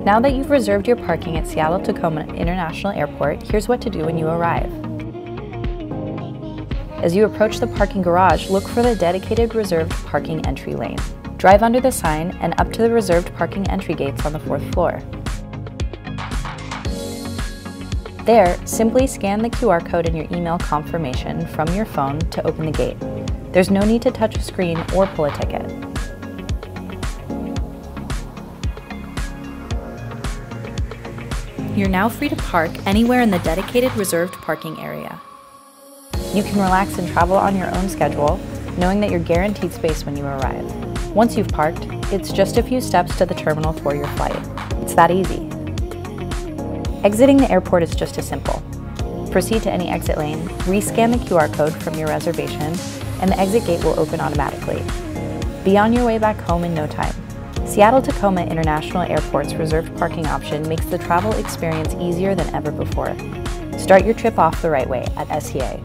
Now that you've reserved your parking at Seattle Tacoma International Airport, here's what to do when you arrive. As you approach the parking garage, look for the dedicated reserved parking entry lane. Drive under the sign and up to the reserved parking entry gates on the 4th floor. There, simply scan the QR code in your email confirmation from your phone to open the gate. There's no need to touch a screen or pull a ticket. You're now free to park anywhere in the dedicated reserved parking area. You can relax and travel on your own schedule, knowing that you're guaranteed space when you arrive. Once you've parked, it's just a few steps to the terminal for your flight. It's that easy. Exiting the airport is just as simple. Proceed to any exit lane, rescan the QR code from your reservation, and the exit gate will open automatically. Be on your way back home in no time. Seattle Tacoma International Airport's reserved parking option makes the travel experience easier than ever before. Start your trip off the right way at STA.